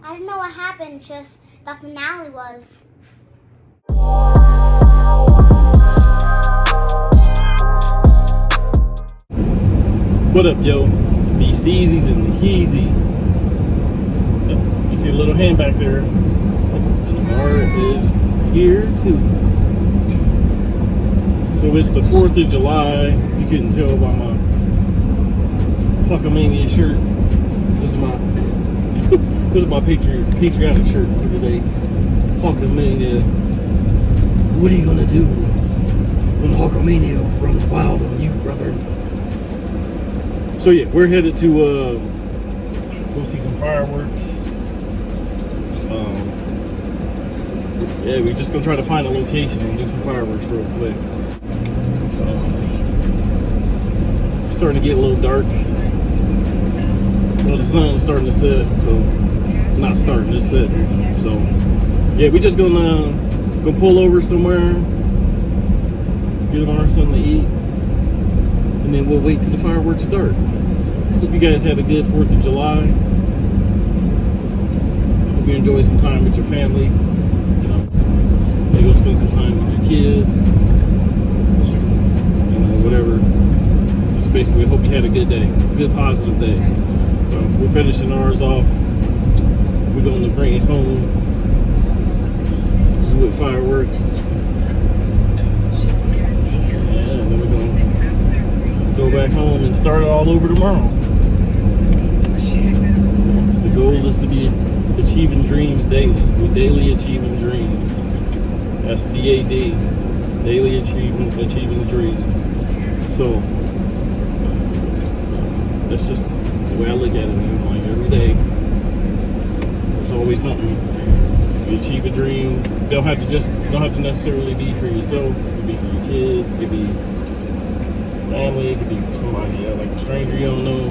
I don't know what happened, just the finale was. What up, yo? B-Steezy and Heezy. You see a little hand back there. And Amara is here too. So it's the 4th of July. You couldn't tell by my Hulkamania shirt. This is my patriotic shirt for today. Hulkamania. What are you gonna do when Hulkamania runs wild on you, brother? So yeah, we're headed to go see some fireworks. Yeah, we're just gonna try to find a location and do some fireworks real quick. It's starting to get a little dark. Well, the sun's starting to set, so not starting to set. So yeah, we're just gonna go pull over somewhere, get Amara something to eat, and then we'll wait till the fireworks start. Hope you guys had a good 4th of July. Hope you enjoy some time with your family. You know, maybe go spend some time with your kids. You know, whatever. Just basically hope you had a good day, good positive day. So we're finishing ours off. We're going to bring it home with fireworks. Yeah, and then we're going to go back home and start it all over tomorrow. The goal is to be achieving dreams daily. We're daily achieving dreams. That's DAD. Daily achieving dreams. So that's just the way I look at it, man. Like every day, there's always something. You achieve a dream. Don't have to necessarily be for yourself. It could be for your kids. It could be family. It could be for somebody else, like a stranger you don't know.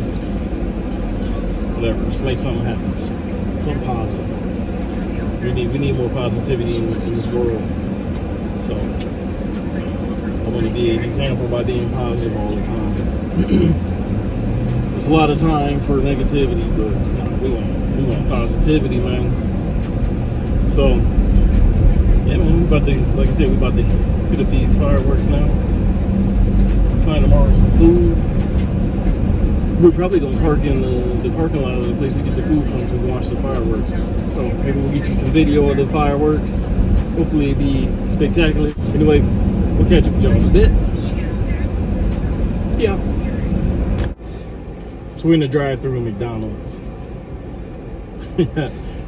Whatever. Just make something happen. Something positive. We need more positivity in this world. So I want to be an example by being positive all the time. There's a lot of time for negativity, but we want positivity, man. So yeah, man, we about to, like I said, we about to hit up these fireworks now. Find tomorrow some food. We're probably gonna park in the parking lot of the place we get the food from to watch the fireworks. So maybe we'll get you some video of the fireworks. Hopefully it'll be spectacular. Anyway, we'll catch up with y'all in a bit. Yeah. So we're in the drive-thru at McDonald's.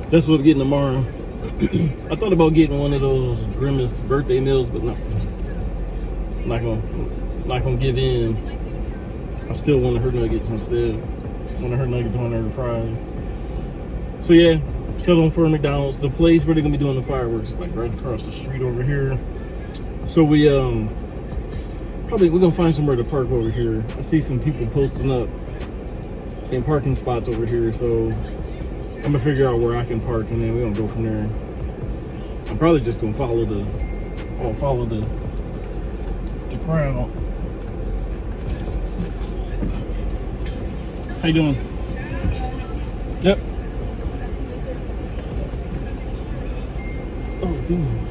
That's what we're getting tomorrow. I thought about getting one of those Grimace birthday meals, but no. Not gonna give in. I still want her nuggets instead. Want her nuggets on her fries. So yeah, settled for McDonald's. The place where they're gonna be doing the fireworks is like right across the street over here. So we're gonna find somewhere to park over here. I see some people posting up in parking spots over here, so I'm gonna figure out where I can park and then we're gonna go from there. I'm probably just gonna follow the crowd. How you doing? Yep. Oh, damn.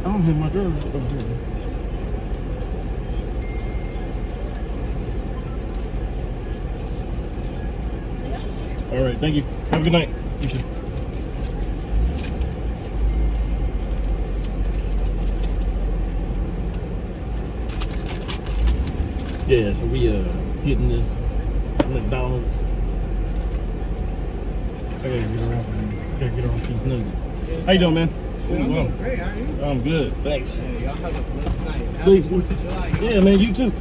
I don't have my driver's over here. All right, thank you. Have a good night. You too. Yeah, so we getting this McDonald's. I gotta get around these nuggets. How you doing, man? I'm doing great. How are you? I'm good, thanks. Hey, y'all have a blessed night. Happy Please. 4th of July. Yeah, man, you too.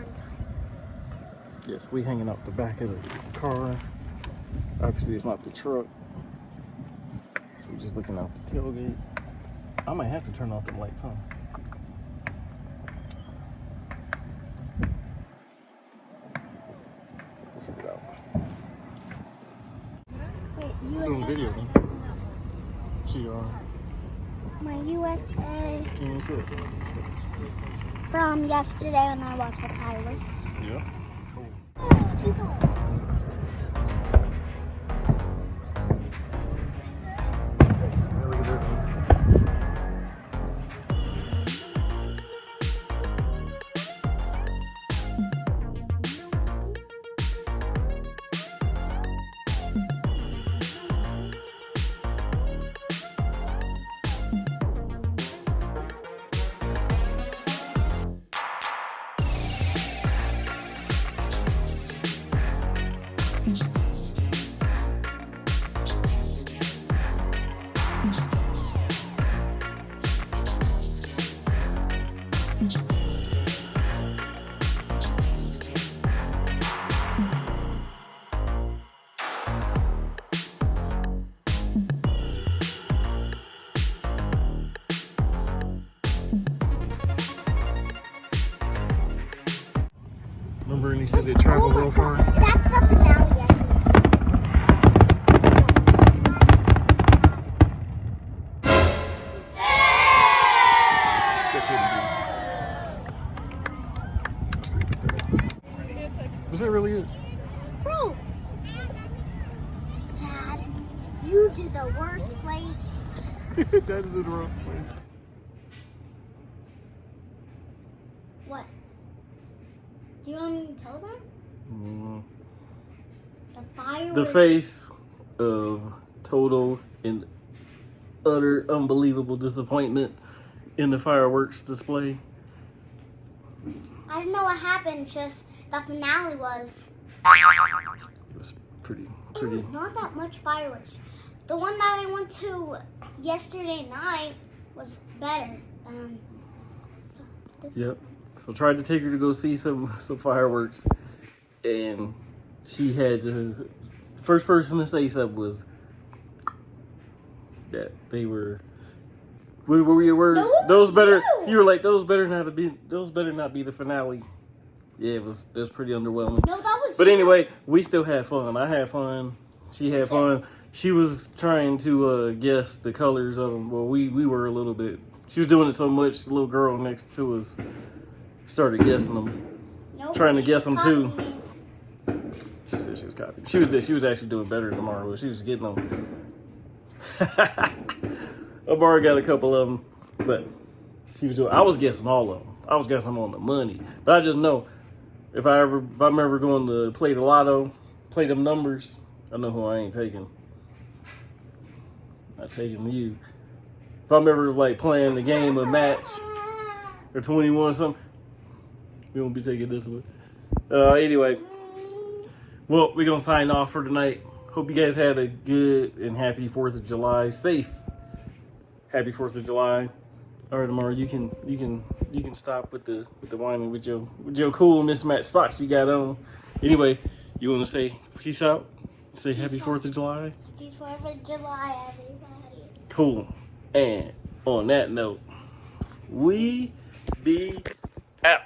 one time. Yes, we hanging out the back of the car. Obviously, it's not the truck. So we're just looking out the tailgate. I might have to turn off the lights, huh? We'll figure it out. Wait, We're doing USA. video, man. See, My USA can you see it? from yesterday when I watched the fireworks. Yeah. Cool. Oh, 2 colors. Yeah, look at that, man. Remember when he said they traveled real far? That's the finale, I think. Was that really it? Bro, Dad, you did the worst place. That is in the wrong place. What? Do you want me to tell them? The fireworks. The face of total and utter unbelievable disappointment in the fireworks display. I don't know what happened, just the finale was. It was pretty. It was not that much fireworks. The one that I went to yesterday night was better than this. Yep. So tried to take her to go see some fireworks, and she had to. First person to say something was that they were. What were your words? No, those better. you. You were like those better not to be. Those better not be the finale. Yeah, it was pretty underwhelming. No, that was. But anyway, we still had fun. I had fun. She had fun. She was trying to guess the colors of them. Well, we were a little bit. She was doing it so much. The little girl next to us started guessing them, Nope, trying to guess them too. copying. She said she was copying. She was actually doing better than Amara was. She was getting them. Amara got a couple of them, but she was doing. I was guessing all of them. I was guessing them on the money. But I just know if I'm ever going to play the lotto, play them numbers, I know who I ain't taking. Not taking you. If I'm ever like playing the game of match or 21 or something, we won't be taking this one. Anyway, well, we're gonna sign off for tonight. Hope you guys had a good and happy 4th of July. Safe. Happy 4th of July. All right, Amara, you can stop with the whining with your cool mismatched socks you got on. Anyway, you want to say peace out? Say happy 4th of July. Happy 4th of July, everybody. Cool. And on that note, we be out.